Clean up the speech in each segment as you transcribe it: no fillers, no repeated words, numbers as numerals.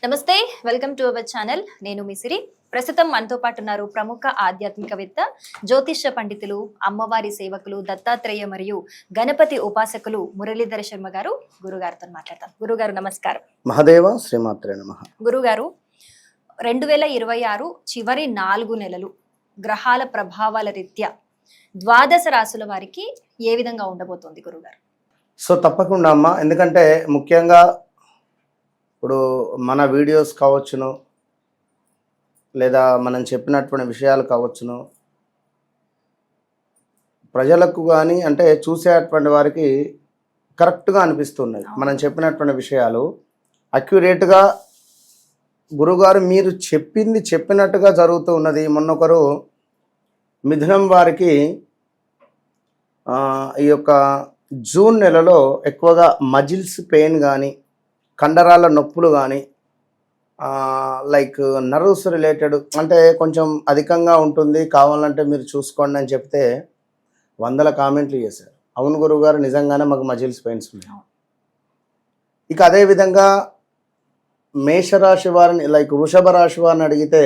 నమస్తే, welcome to our channel. నేను మిసిరి. ప్రస్తుతం మనతో పాటు ఉన్నారు ప్రముఖ ఆధ్యాత్మికవేత్త, జ్యోతిష్య పండితులు, అమ్మవారి సేవకులు, దత్తాత్రేయ మరియు గణపతి ఉపాసకులు మురళీధర శర్మ గారు. గురుగారితో మాట్లాడతాం. గురుగారు నమస్కారం. మహాదేవ శ్రీమాత్రే నమః. గురుగారు, 2026 చివరి 4 నెలలు గ్రహాల ప్రభావాల రీత్యా ద్వాదశ రాశుల వారికి ఏ విధంగా ఉండబోతోంది గురుగారు? సో తప్పకుండా అమ్మా, ఎందుకంటే ముఖ్యంగా ఇప్పుడు మన వీడియోస్ కావచ్చును, లేదా మనం చెప్పినటువంటి విషయాలు కావచ్చును, ప్రజలకు కానీ అంటే చూసేటువంటి వారికి కరెక్ట్గా అనిపిస్తున్నాయి. మనం చెప్పినటువంటి విషయాలు అక్యురేట్గా గురుగారు మీరు చెప్పింది చెప్పినట్టుగా జరుగుతూ ఉన్నది. మొన్నొకరు మిథునం వారికి ఈ యొక్క జూన్ నెలలో ఎక్కువగా మజిల్స్ పెయిన్ కానీ, కండరాల నొప్పులు కానీ, లైక్ నర్వ్స్ రిలేటెడ్ అంటే కొంచెం అధికంగా ఉంటుంది, కావాలంటే మీరు చూసుకోండి అని చెప్తే 100 కామెంట్లు చేశారు. అవును గురువుగారు, నిజంగానే మాకు మజిల్స్ పెయిన్స్ ఉన్నాయి. ఇక అదేవిధంగా మేషరాశి వారిని, లైక్ వృషభ రాశి వారిని అడిగితే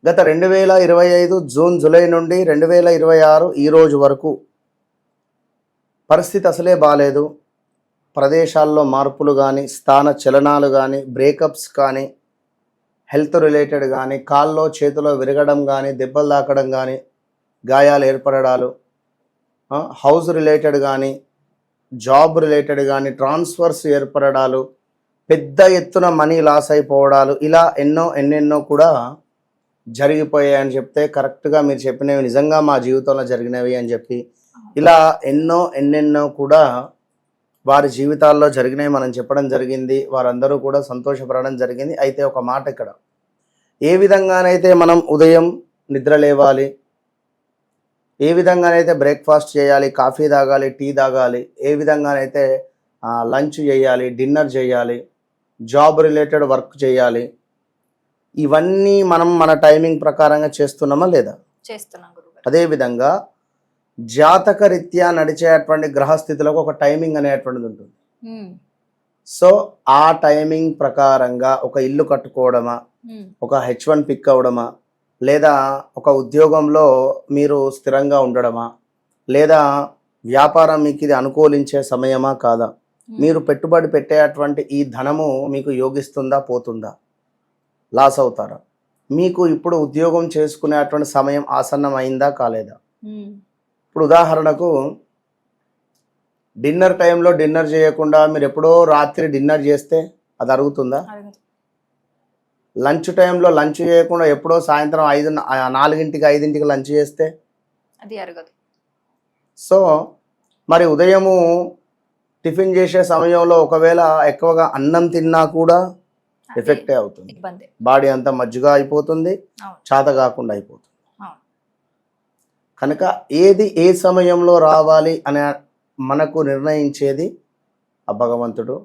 గత 2025 జూన్ జూలై నుండి 2026 ఈ రోజు వరకు పరిస్థితి అసలే బాగాలేదు. ప్రదేశాల్లో మార్పులు కానీ, స్థాన చలనాలు కానీ, బ్రేకప్స్ కానీ, హెల్త్ రిలేటెడ్ కానీ, కాల్లో చేతిలో విరగడం కానీ, దెబ్బలు తాకడం కానీ, గాయాలు ఏర్పడడాలు, హౌస్ రిలేటెడ్ కానీ, జాబ్ రిలేటెడ్ కానీ, ట్రాన్స్ఫర్స్ ఏర్పడడాలు, పెద్ద ఎత్తున మనీ లాస్ అయిపోవడాలు, ఇలా ఎన్నెన్నో కూడా జరిగిపోయాయని చెప్తే కరెక్ట్గా మీరు చెప్పినవి నిజంగా మా జీవితంలో జరిగినవి అని చెప్పి ఇలా ఎన్నెన్నో కూడా వారి జీవితాల్లో జరిగినవి మనం చెప్పడం జరిగింది. వారందరూ కూడా సంతోషపడడం జరిగింది. అయితే ఒక మాట ఇక్కడ, ఏ విధంగానైతే మనం ఉదయం నిద్ర లేవాలి, ఏ విధంగానైతే బ్రేక్ఫాస్ట్ చేయాలి, కాఫీ తాగాలి, టీ తాగాలి, ఏ విధంగానైతే లంచ్ చేయాలి, డిన్నర్ చేయాలి, జాబ్ రిలేటెడ్ వర్క్ చేయాలి, ఇవన్నీ మనం మన టైమింగ్ ప్రకారంగా చేస్తున్నామా లేదా? చేస్తున్నాం గురుగారు. అదేవిధంగా జాతక రీత్యా నడిచేటువంటి గ్రహస్థితులకు ఒక టైమింగ్ అనేటువంటిది ఉంటుంది. సో ఆ టైమింగ్ ప్రకారంగా ఒక ఇల్లు కట్టుకోవడమా, ఒక H1 పిక్ అవ్వడమా, లేదా ఒక ఉద్యోగంలో మీరు స్థిరంగా ఉండడమా, లేదా వ్యాపారం మీకు ఇది అనుకూలించే సమయమా కాదా, మీరు పెట్టుబడి పెట్టేటువంటి ఈ ధనము మీకు యోగిస్తుందా పోతుందా, లాస్ అవుతారా, మీకు ఇప్పుడు ఉద్యోగం చేసుకునేటువంటి సమయం ఆసన్నం అయిందా కాలేదా. ఇప్పుడు ఉదాహరణకు డిన్నర్ టైంలో డిన్నర్ చేయకుండా మీరు ఎప్పుడో రాత్రి డిన్నర్ చేస్తే అది అరుగుతుందా? లంచ్ టైంలో లంచ్ చేయకుండా ఎప్పుడో సాయంత్రం 4కి 5కి లంచ్ చేస్తే అది అరగదు. సో మరి ఉదయము టిఫిన్ చేసే సమయంలో ఒకవేళ ఎక్కువగా అన్నం తిన్నా కూడా ఎఫెక్టే అవుతుంది. బాడీ అంతా మజ్జిగా అయిపోతుంది, చేత కాకుండా అయిపోతుంది. కనుక ఏది ఏ సమయంలో రావాలి అనే మనకు నిర్ణయించేది ఆ భగవంతుడు.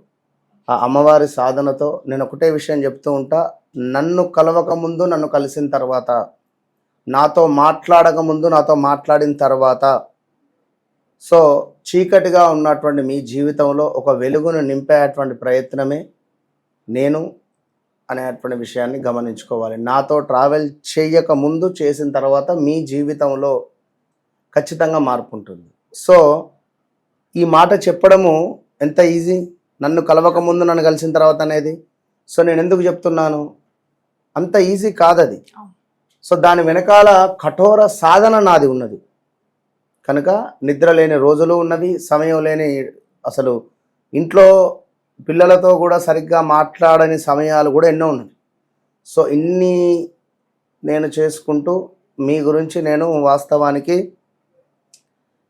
ఆ అమ్మవారి సాధనతో నేను ఒకటే విషయం చెప్తూ ఉంటా, నన్ను కలవక ముందు, నన్ను కలిసిన తర్వాత, నాతో మాట్లాడక ముందు, నాతో మాట్లాడిన తర్వాత, సో చీకటిగా ఉన్నటువంటి మీ జీవితంలో ఒక వెలుగును నింపేటువంటి ప్రయత్నమే నేను అనేటువంటి విషయాన్ని గమనించుకోవాలి. నాతో ట్రావెల్ చేయక ముందు, చేసిన తర్వాత మీ జీవితంలో ఖచ్చితంగా మార్పు ఉంటుంది. సో ఈ మాట చెప్పడము ఎంత ఈజీ, నన్ను కలవక ముందు, నన్ను కలిసిన తర్వాత అనేది. సో నేను ఎందుకు చెప్తున్నాను, అంత ఈజీ కాదది. సో దాని వెనకాల కఠోర సాధన నాది ఉన్నది. కనుక నిద్ర లేని రోజులు ఉన్నవి, సమయం లేని, అసలు ఇంట్లో పిల్లలతో కూడా సరిగ్గా మాట్లాడని సమయాలు కూడా ఎన్నో ఉన్నాయి. సో ఇన్ని నేను చేసుకుంటూ మీ గురించి నేను వాస్తవానికి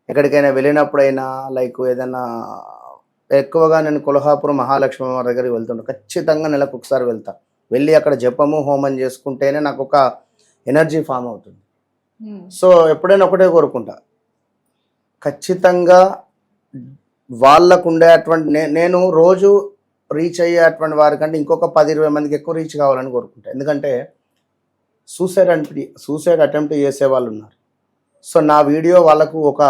ఎక్కడికైనా వెళ్ళినప్పుడైనా, లైక్ ఏదైనా ఎక్కువగా నేను కొల్హాపురం మహాలక్ష్మి వారి దగ్గరికి వెళ్తుంటాను. ఖచ్చితంగా నెలకు ఒకసారి వెళ్తా. వెళ్ళి అక్కడ జపము హోమం చేసుకుంటేనే నాకు ఒక ఎనర్జీ ఫామ్ అవుతుంది. సో ఎప్పుడైనా ఒకటే కోరుకుంటా, ఖచ్చితంగా వాళ్ళకు ఉండేటువంటి నేను రోజు రీచ్ అయ్యేటువంటి వారికంటే ఇంకొక 10-20 మందికి ఎక్కువ రీచ్ కావాలని కోరుకుంటా. ఎందుకంటే సూసైడ్ అటెంప్ట్ చేసే వాళ్ళు ఉన్నారు. సో నా వీడియో వాళ్ళకు ఒక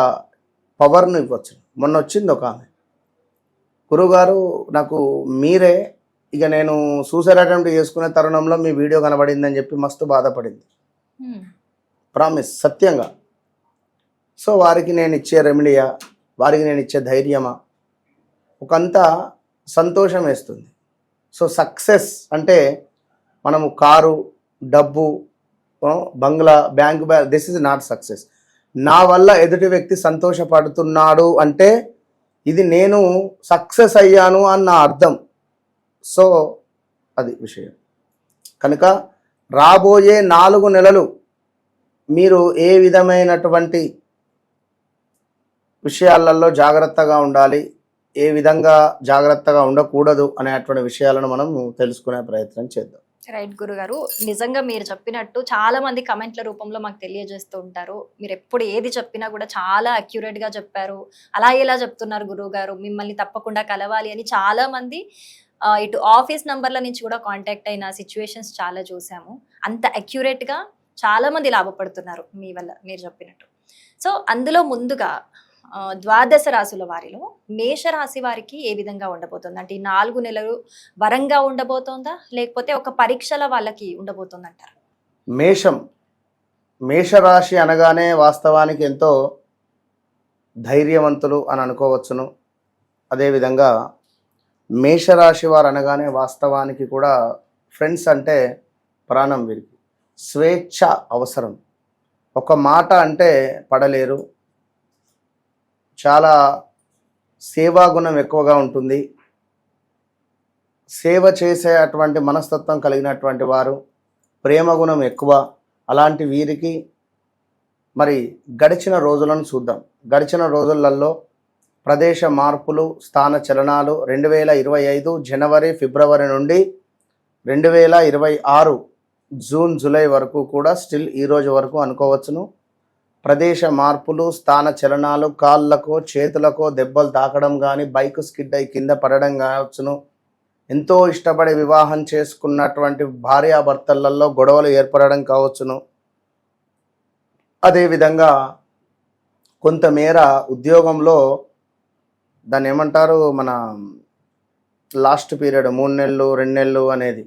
పవర్ను ఇవ్వచ్చు. మొన్న వచ్చింది ఒక ఆమె, గురువుగారు నాకు మీరే ఇక నేను సూసైడ్ అటెంప్ట్ చేసుకునే తరుణంలో మీ వీడియో కనబడిందని చెప్పి మస్తు బాధపడింది. ప్రామిస్, సత్యంగా. సో వారికి నేను ఇచ్చే రెమెడీయా, వారికి నేను ఇచ్చే ధైర్యమా, ఒకంత సంతోషం వేస్తుంది. సో సక్సెస్ అంటే మనము కారు, డబ్బు, బంగ్లా, bank this is not success. నా వల్ల ఎదుటి వ్యక్తి సంతోషపడుతున్నాడు అంటే ఇది నేను సక్సెస్ అయ్యాను అన్న అర్థం. సో అది విషయం. కనుక రాబోయే 4 నెలలు మీరు ఏ విధమైనటువంటి విషయాలలో జాగ్రత్తగా ఉండాలి, ఏ విధంగా జాగ్రత్తగా ఉండకూడదు అనేటువంటి విషయాలను మనం తెలుసుకునే ప్రయత్నం చేద్దాం. రైట్ గురుగారు, నిజంగా మీరు చెప్పినట్టు చాలా మంది కమెంట్ల రూపంలో మాకు తెలియజేస్తూ ఉంటారు. మీరు ఎప్పుడు ఏది చెప్పినా కూడా చాలా అక్యురేట్ గా చెప్పారు, అలా ఎలా చెప్తున్నారు గురువు గారు, మిమ్మల్ని తప్పకుండా కలవాలి అని చాలా మంది ఇటు ఆఫీస్ నంబర్ల నుంచి కూడా కాంటాక్ట్ అయిన సిచ్యువేషన్స్ చాలా చూసాము. అంత అక్యురేట్ గా చాలా మంది లాభపడుతున్నారు మీ వల్ల మీరు చెప్పినట్టు. సో అందులో ముందుగా ద్వాదశ రాశుల వారిలో మేషరాశి వారికి ఏ విధంగా ఉండబోతుంది? అంటే ఈ 4 నెలలు వరంగా ఉండబోతోందా, లేకపోతే ఒక పరీక్షల వాళ్ళకి ఉండబోతుందంటారు? మేషరాశి అనగానే వాస్తవానికి ఎంతో ధైర్యవంతులు అని అనుకోవచ్చును. అదేవిధంగా మేషరాశి వారు అనగానే వాస్తవానికి కూడా ఫ్రెండ్స్ అంటే ప్రాణం వీరికి. స్వేచ్ఛ అవసరం. ఒక మాట అంటే పడలేరు. చాలా సేవాగుణం ఎక్కువగా ఉంటుంది. సేవ చేసే అటువంటి మనస్తత్వం కలిగినటువంటి వారు, ప్రేమ గుణం ఎక్కువ. అలాంటి వీరికి మరి గడిచిన రోజులను చూద్దాం. గడిచిన రోజులలో ప్రదేశ మార్పులు, స్థాన చలనాలు 2025 జనవరి, ఫిబ్రవరి నుండి 2026 జూన్, జూలై వరకు కూడా స్టిల్ ఈ రోజు వరకు అనుకోవచ్చును. ప్రదేశ మార్పులు, స్థాన చలనాలు, కాళ్ళకో చేతులకో దెబ్బలు తాకడం కానీ, బైక్ స్కిడ్ అయి కింద పడడం కావచ్చును. ఎంతో ఇష్టపడి వివాహం చేసుకున్నటువంటి భార్యాభర్తలలో గొడవలు ఏర్పడడం కావచ్చును. అదేవిధంగా కొంతమేర ఉద్యోగంలో దాన్ని ఏమంటారు, మన లాస్ట్ పీరియడ్ 3 నెలలు 2 నెలలు అనేది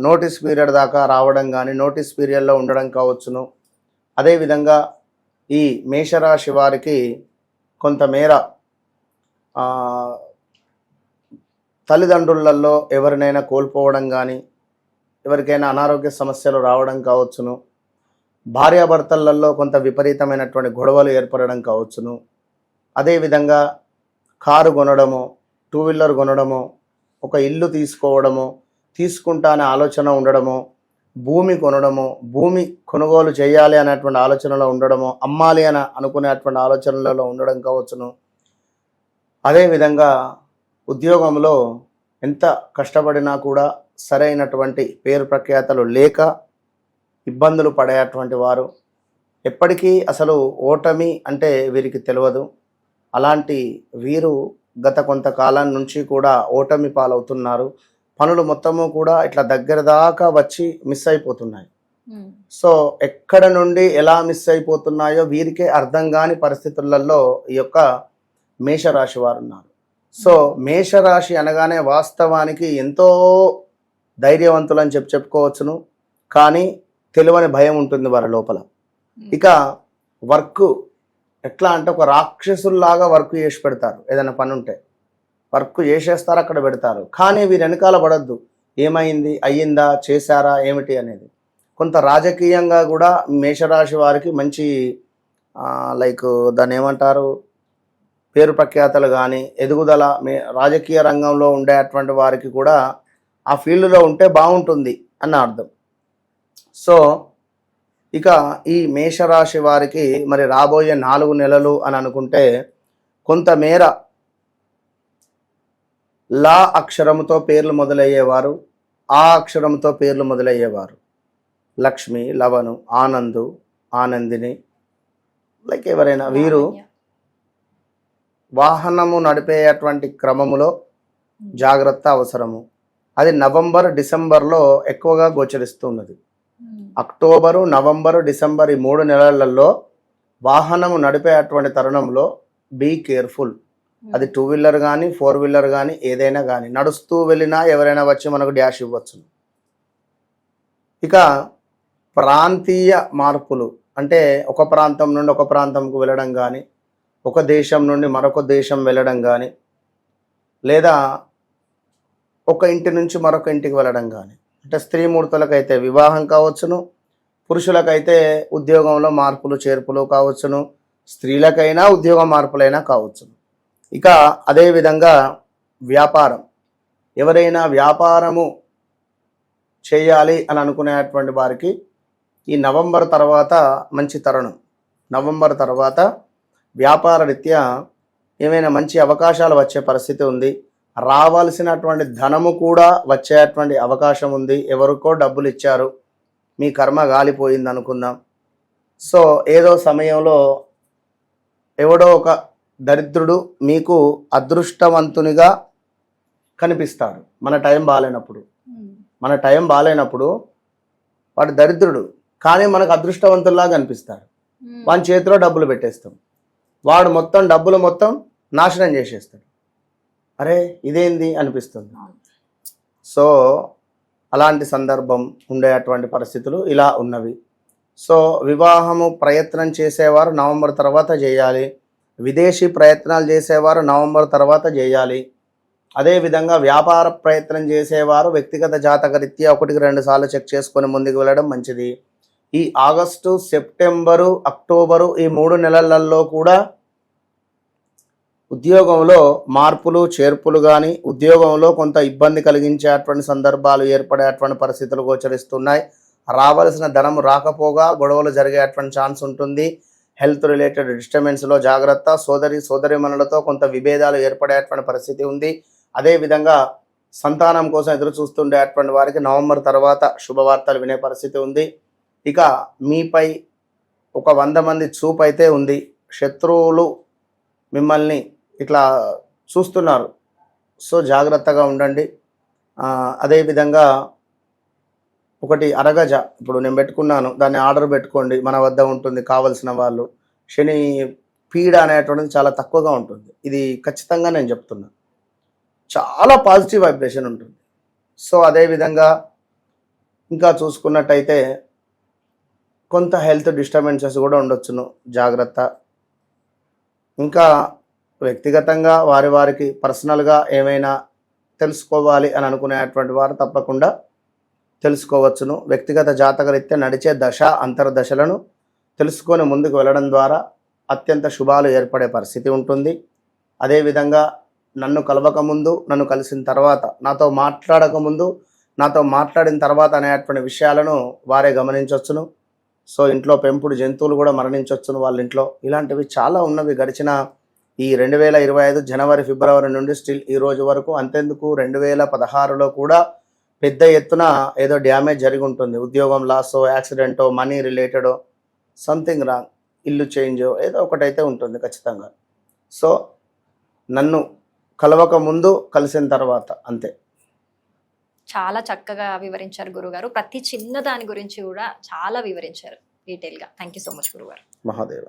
నోటీస్ పీరియడ్ దాకా రావడం కానీ, నోటీస్ పీరియడ్లో ఉండడం కావచ్చును. అదేవిధంగా ఈ మేషరాశి వారికి కొంతమేర తల్లిదండ్రులలో ఎవరినైనా కోల్పోవడం కానీ, ఎవరికైనా అనారోగ్య సమస్యలు రావడం కావచ్చును. భార్యాభర్తలలో కొంత విపరీతమైనటువంటి గొడవలు ఏర్పడడం కావచ్చును. అదేవిధంగా కారు కొనడము, 2 వీలర్ కొనడము, ఒక ఇల్లు తీసుకోవడము, తీసుకుంటానే ఆలోచన ఉండడము, భూమి కొనడము, భూమి కొనుగోలు చేయాలి అనేటువంటి ఆలోచనలో ఉండడము, అమ్మాలి అని అనుకునేటువంటి ఆలోచనలలో ఉండడం కావచ్చును. అదేవిధంగా ఉద్యోగంలో ఎంత కష్టపడినా కూడా సరైనటువంటి పేరు ప్రఖ్యాతలు లేక ఇబ్బందులు పడేటువంటి వారు, ఎప్పటికీ అసలు ఓటమి అంటే వీరికి తెలియదు. అలాంటి వీరు గత కొంతకాలం నుంచి కూడా ఓటమి పాలవుతున్నారు. పనులు మొత్తము కూడా ఇట్లా దగ్గర దాకా వచ్చి మిస్ అయిపోతున్నాయి. సో ఎక్కడ నుండి ఎలా మిస్ అయిపోతున్నాయో వీరికే అర్థం కాని పరిస్థితులలో ఈ యొక్క మేషరాశి వారు ఉన్నారు. సో మేషరాశి అనగానే వాస్తవానికి ఎంతో ధైర్యవంతులని చెప్పుకోవచ్చును. కానీ తెలియని భయం ఉంటుంది వారి లోపల. ఇక వర్క్ ఎట్లా అంటే ఒక రాక్షసుల్లాగా వర్క్ చేసి పెడతారు. ఏదైనా పని ఉంటే వర్క్ చేసేస్తారు, అక్కడ పెడతారు. కానీ వీరు వెనకాల పడద్దు, ఏమైంది, అయ్యిందా, చేశారా, ఏమిటి అనేది. కొంత రాజకీయంగా కూడా మేషరాశి వారికి మంచి లైక్ దాన్ని ఏమంటారు, పేరు ప్రఖ్యాతలు కానీ, ఎదుగుదల రాజకీయ రంగంలో ఉండేటువంటి వారికి కూడా ఆ ఫీల్డ్లో ఉంటే బాగుంటుంది అన్న అర్థం. సో ఇక ఈ మేషరాశి వారికి మరి రాబోయే 4 నెలలు అని అనుకుంటే కొంతమేర లా అక్షరముతో పేర్లు మొదలయ్యేవారు, ఆ అక్షరంతో పేర్లు మొదలయ్యేవారు, లక్ష్మి, లవను, ఆనందు, ఆనందిని, లైక్ ఎవరైనా వీరు వాహనము నడిపేటువంటి క్రమములో జాగ్రత్త అవసరము. అది నవంబర్, డిసెంబర్లో ఎక్కువగా గోచరిస్తున్నది. అక్టోబరు, నవంబరు, డిసెంబర్ ఈ 3 నెలలలో వాహనము నడిపేటువంటి తరుణంలో బీ కేర్ఫుల్. అది 2 వీలర్ కానీ 4 వీలర్ కానీ ఏదైనా కానీ నడుస్తూ వెళ్ళినా ఎవరైనా వచ్చి మనకు డ్యాష్ ఇవ్వచ్చు. ఇక ప్రాంతీయ మార్పులు అంటే ఒక ప్రాంతం నుండి ఒక ప్రాంతంకు వెళ్ళడం కానీ, ఒక దేశం నుండి మరొక దేశం వెళ్ళడం కానీ, లేదా ఒక ఇంటి నుంచి మరొక ఇంటికి వెళ్ళడం కానీ, అంటే స్త్రీమూర్తులకైతే వివాహం కావచ్చును, పురుషులకైతే ఉద్యోగంలో మార్పులు చేర్పులు కావచ్చును, స్త్రీలకైనా ఉద్యోగ మార్పులైనా కావచ్చును. ఇక అదేవిధంగా వ్యాపారం, ఎవరైనా వ్యాపారము చేయాలి అని అనుకునేటువంటి వారికి ఈ నవంబర్ తర్వాత మంచి తరుణం. నవంబర్ తర్వాత వ్యాపార రీత్యా ఏమైనా మంచి అవకాశాలు వచ్చే పరిస్థితి ఉంది. రావాల్సినటువంటి ధనము కూడా వచ్చేటువంటి అవకాశం ఉంది. ఎవరికో డబ్బులు ఇచ్చారు, మీ కర్మ గాలిపోయింది అనుకుందాం. సో ఏదో సమయంలో ఎవడో ఒక దరిద్రుడు మీకు అదృష్టవంతునిగా కనిపిస్తాడు. మన టైం బాగాలేనప్పుడు వాడు దరిద్రుడు కానీ మనకు అదృష్టవంతుల్లా కనిపిస్తాడు. వాని చేతిలో డబ్బులు పెట్టేస్తాం, వాడు డబ్బులు మొత్తం నాశనం చేసేస్తాడు. అరే ఇదేంది అనిపిస్తుంది. సో అలాంటి సందర్భం ఉండేటువంటి పరిస్థితులు ఇలా ఉన్నవి. సో వివాహము ప్రయత్నం చేసేవారు నవంబర్ తర్వాత చేయాలి. విదేశీ ప్రయత్నాలు చేసేవారు నవంబర్ తర్వాత చేయాలి. అదేవిధంగా వ్యాపార ప్రయత్నం చేసేవారు వ్యక్తిగత జాతక రీత్యా 1-2 సార్లు చెక్ చేసుకొని ముందుకు వెళ్ళడం మంచిది. ఈ ఆగస్టు, సెప్టెంబరు, అక్టోబరు ఈ 3 నెలలలో కూడా ఉద్యోగంలో మార్పులు చేర్పులు కానీ, ఉద్యోగంలో కొంత ఇబ్బంది కలిగించేటువంటి సందర్భాలు ఏర్పడేటువంటి పరిస్థితులు గోచరిస్తున్నాయి. రావాల్సిన ధనం రాకపోగా గొడవలు జరిగేటువంటి ఛాన్స్ ఉంటుంది. హెల్త్ రిలేటెడ్ డిస్టర్బెన్స్లో జాగ్రత్త. సోదరిమణులతో కొంత విభేదాలు ఏర్పడేటువంటి పరిస్థితి ఉంది. అదేవిధంగా సంతానం కోసం ఎదురు చూస్తుండేటువంటి వారికి నవంబర్ తర్వాత శుభవార్తలు వినే పరిస్థితి ఉంది. ఇక మీపై ఒక 100 మంది చూపు అయితే ఉంది. శత్రువులు మిమ్మల్ని ఇట్లా చూస్తున్నారు. సో జాగ్రత్తగా ఉండండి. అదేవిధంగా ఒకటి అరగజ ఇప్పుడు నేను పెట్టుకున్నాను, దాన్ని ఆర్డర్ పెట్టుకోండి, మన వద్ద ఉంటుంది కావలసిన వాళ్ళు. శని పీడ అనేటువంటిది చాలా తక్కువగా ఉంటుంది. ఇది ఖచ్చితంగా నేను చెప్తున్నా, చాలా పాజిటివ్ వైబ్రేషన్ ఉంటుంది. సో అదేవిధంగా ఇంకా చూసుకున్నట్టయితే కొంత హెల్త్ డిస్టర్బెన్సెస్ కూడా ఉండొచ్చును, జాగ్రత్త. ఇంకా వ్యక్తిగతంగా వారికి పర్సనల్గా ఏమైనా తెలుసుకోవాలి అని అనుకునేటువంటి వారు తప్పకుండా తెలుసుకోవచ్చును. వ్యక్తిగత జాతకరీత్యా నడిచే దశ అంతర్దశలను తెలుసుకొని ముందుకు వెళ్ళడం ద్వారా అత్యంత శుభాలు ఏర్పడే పరిస్థితి ఉంటుంది. అదేవిధంగా నన్ను కలవకముందు, నన్ను కలిసిన తర్వాత, నాతో మాట్లాడకముందు, నాతో మాట్లాడిన తర్వాత అనేటువంటి విషయాలను వారే గమనించవచ్చును. సో ఇంట్లో పెంపుడు జంతువులు కూడా మరణించవచ్చును వాళ్ళ ఇంట్లో. ఇలాంటివి చాలా ఉన్నవి. గడిచిన ఈ 2025 జనవరి, ఫిబ్రవరి నుండి స్టిల్ ఈ రోజు వరకు. అంతెందుకు 2016లో కూడా పెద్ద ఎత్తున ఏదో డ్యామేజ్ జరిగి ఉంటుంది. ఉద్యోగం లాసో, యాక్సిడెంటో, మనీ రిలేటెడో, సంథింగ్ రాంగ్, ఇల్లు చేంజో ఏదో ఒకటైతే ఉంటుంది ఖచ్చితంగా. సో నన్ను కలవక ముందు, కలిసిన తర్వాత అంతే. చాలా చక్కగా వివరించారు గురుగారు. ప్రతి చిన్న దాని గురించి కూడా చాలా వివరించారు డీటెయిల్గా. థ్యాంక్ యూ సో మచ్ గురుగారు. మహాదేవ.